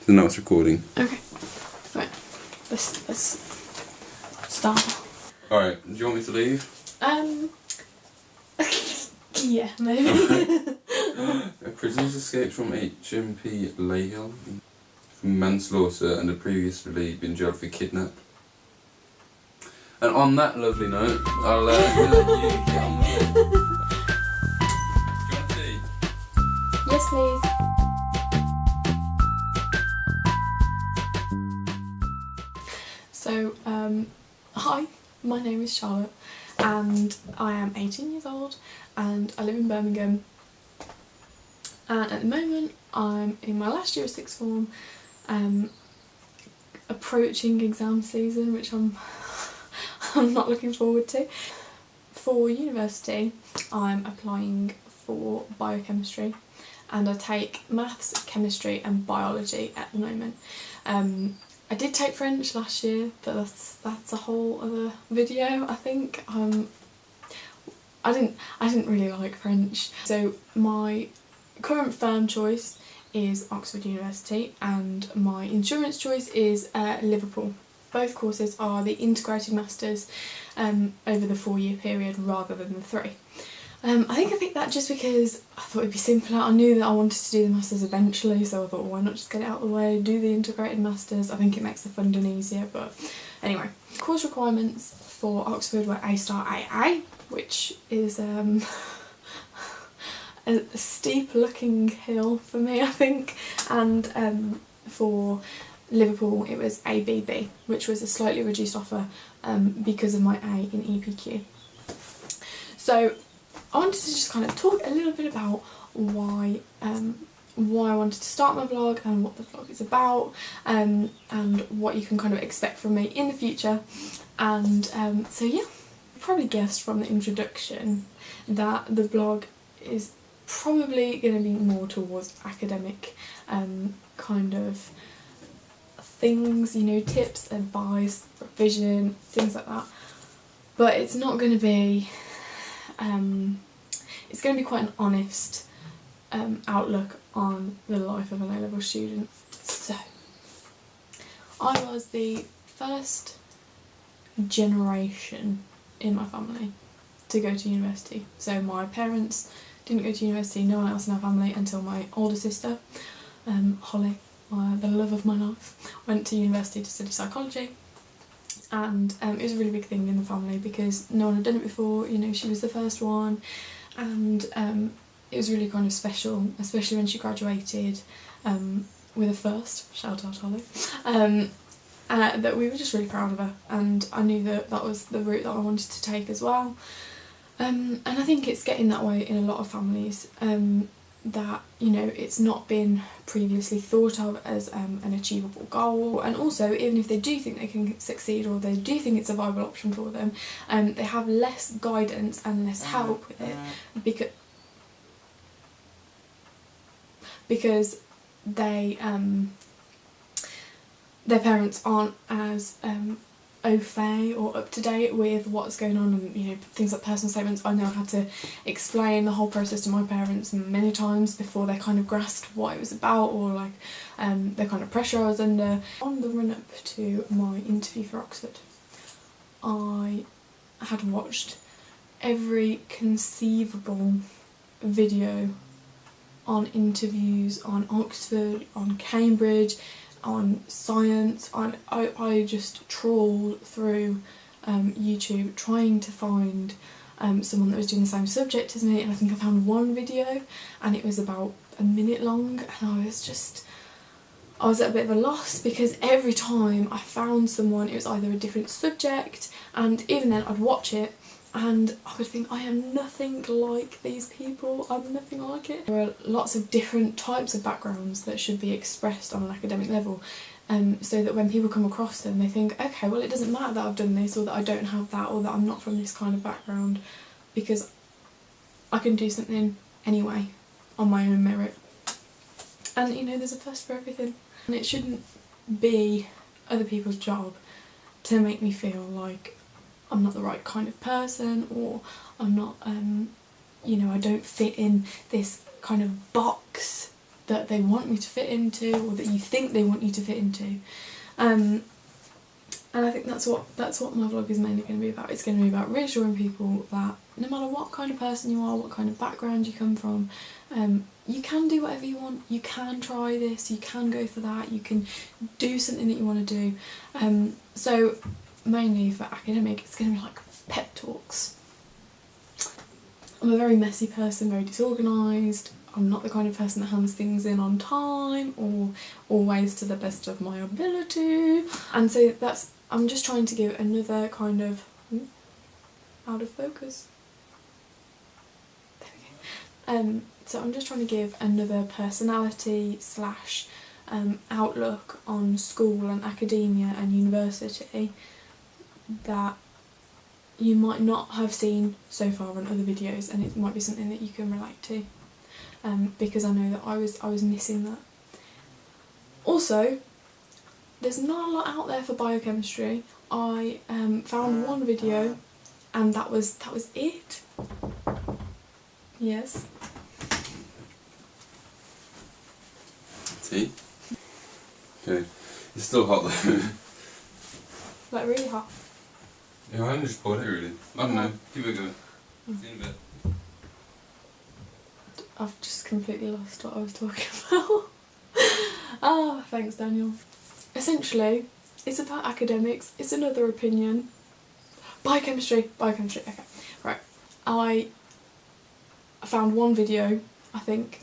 So now it's recording. Okay. Right. Let's start. Alright, do you want me to leave? Yeah, maybe. A prisoner's escaped from HMP Lahill from manslaughter and had previously been jailed for kidnap. And on that lovely note, I'll let you get on with it. Do you want tea? Yes, please. So, hi, my name is Charlotte and I am 18 years old and I live in Birmingham, and at the moment I'm in my last year of sixth form, approaching exam season, which I'm not looking forward to. For university I'm applying for biochemistry and I take maths, chemistry and biology at the moment. I did take French last year, but that's a whole other video, I think. I didn't really like French. So my current firm choice is Oxford University and my insurance choice is Liverpool. Both courses are the integrated masters over the 4-year period rather than the 3. I think I picked that just because I thought it'd be simpler. I knew that I wanted to do the masters eventually, so I thought, well, why not just get it out of the way, do the integrated masters. I think it makes the funding easier, but anyway. Course requirements for Oxford were A-star AA, which is a steep looking hill for me, I think, and for Liverpool it was ABB, which was a slightly reduced offer because of my A in EPQ. So I wanted to just kind of talk a little bit about why I wanted to start my vlog and what the vlog is about, and what you can kind of expect from me in the future. And so yeah, you probably guessed from the introduction that the vlog is probably going to be more towards academic kind of things, you know, tips, advice, revision, things like that. But it's not going to be it's going to be quite an honest outlook on the life of an A-level student. So, I was the first generation in my family to go to university. So my parents didn't go to university, no one else in our family until my older sister, Holly, the love of my life, went to university to study psychology. And it was a really big thing in the family because no one had done it before, you know, she was the first one, and it was really kind of special, especially when she graduated with a first, shout out Holly, that we were just really proud of her, and I knew that that was the route that I wanted to take as well. And I think it's getting that way in a lot of families, that, you know, it's not been previously thought of as an achievable goal, and also even if they do think they can succeed or they do think it's a viable option for them, they have less guidance and less help with it because they their parents aren't as au fait or up to date with what's going on, and, you know, things like personal statements. I know I had to explain the whole process to my parents many times before they kind of grasped what it was about, or like the kind of pressure I was under. On the run up to my interview for Oxford, I had watched every conceivable video on interviews on Oxford, on Cambridge, on science. I just trawled through YouTube trying to find someone that was doing the same subject as me, and I think I found one video and it was about a minute long, and I was at a bit of a loss because every time I found someone it was either a different subject, and even then I'd watch it and I would think, I am nothing like these people, I'm nothing like it. There are lots of different types of backgrounds that should be expressed on an academic level, so that when people come across them they think, okay, well, it doesn't matter that I've done this or that I don't have that or that I'm not from this kind of background, because I can do something anyway on my own merit. And, you know, there's a first for everything, and it shouldn't be other people's job to make me feel like I'm not the right kind of person, or I'm not, you know, I don't fit in this kind of box that they want me to fit into, or that you think they want you to fit into. And I think that's what my vlog is mainly going to be about. It's going to be about reassuring people that no matter what kind of person you are, what kind of background you come from, you can do whatever you want. You can try this, you can go for that, you can do something that you want to do. So mainly for academic, it's going to be like pep talks. I'm a very messy person, very disorganised. I'm not the kind of person that hands things in on time or always to the best of my ability. And so I'm just trying to give another kind of out of focus. There we go. So I'm just trying to give another personality slash outlook on school and academia and university that you might not have seen so far in other videos, and it might be something that you can relate to, because I know that I was missing that. Also, there's not a lot out there for biochemistry. I found one video and that was it. Yes. Tea? Okay. It's still hot though. Like really hot. Yeah, I only just poured it really. I don't know. Give it a go. See you in a bit. I've just completely lost what I was talking about. Ah, thanks Daniel. Essentially, it's about academics. It's another opinion. Biochemistry, okay. Right. I found one video, I think,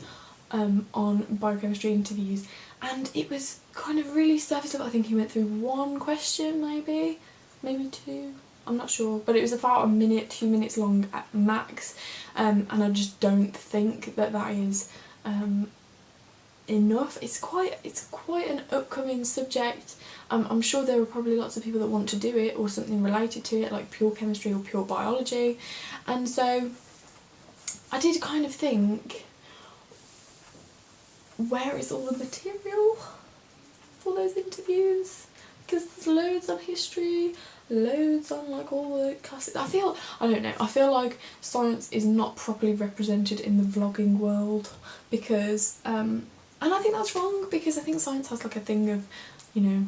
on biochemistry interviews, and it was kind of really surface level. I think he went through one question, maybe two. I'm not sure, but it was about a minute, 2 minutes long at max, and I just don't think that is enough. It's quite an upcoming subject. I'm sure there are probably lots of people that want to do it or something related to it, like pure chemistry or pure biology, and so I did kind of think, where is all the material for those interviews? Because there's loads on history, loads on like all the classics. I feel like science is not properly represented in the vlogging world, because and I think that's wrong, because I think science has like a thing of, you know,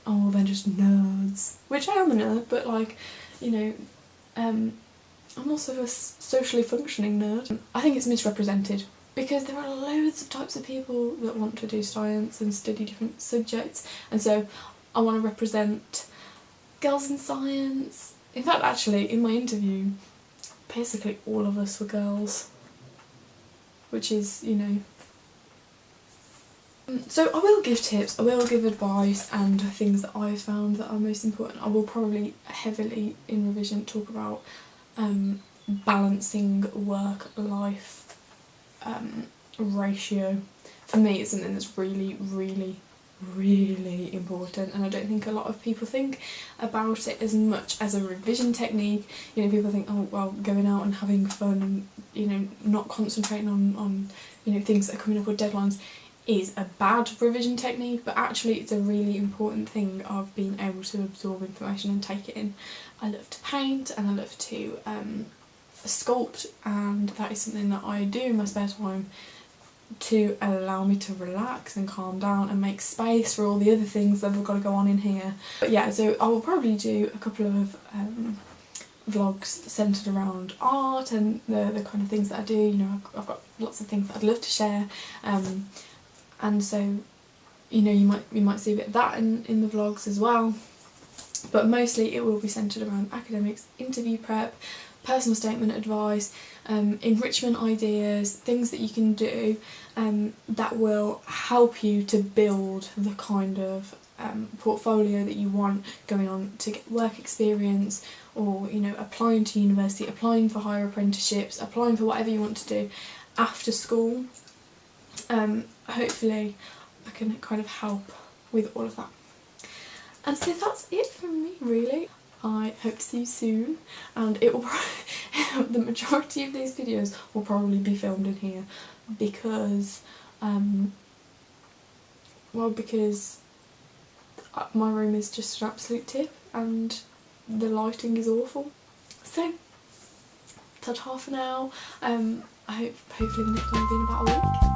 oh, they're just nerds, which I am a nerd, but like, you know, I'm also a socially functioning nerd. I think it's misrepresented, because there are loads of types of people that want to do science and study different subjects, and so I want to represent girls in science. In fact, actually, in my interview, basically all of us were girls, which is, you know. So I will give tips, I will give advice and things that I've found that are most important. I will probably heavily, in revision, talk about balancing work-life ratio. For me, it's something that's really, really, really important, and I don't think a lot of people think about it as much as a revision technique. You know, people think, oh well, going out and having fun and, you know, not concentrating on you know, things that are coming up with deadlines is a bad revision technique, but actually it's a really important thing of being able to absorb information and take it in. I love to paint and I love to sculpt, and that is something that I do in my spare time to allow me to relax and calm down and make space for all the other things that have got to go on in here. But yeah, so I will probably do a couple of vlogs centred around art and the kind of things that I do. You know, I've got lots of things that I'd love to share, and so, you know, you might see a bit of that in the vlogs as well, but mostly it will be centred around academics, interview prep, personal statement advice, enrichment ideas, things that you can do that will help you to build the kind of portfolio that you want going on to get work experience, or, you know, applying to university, applying for higher apprenticeships, applying for whatever you want to do after school. Hopefully I can kind of help with all of that. And so that's it from me, really. I hope to see you soon, and it will the majority of these videos will probably be filmed in here, because well, because my room is just an absolute tip and the lighting is awful. So ta-ta for now. Hopefully the next one will be in about a week.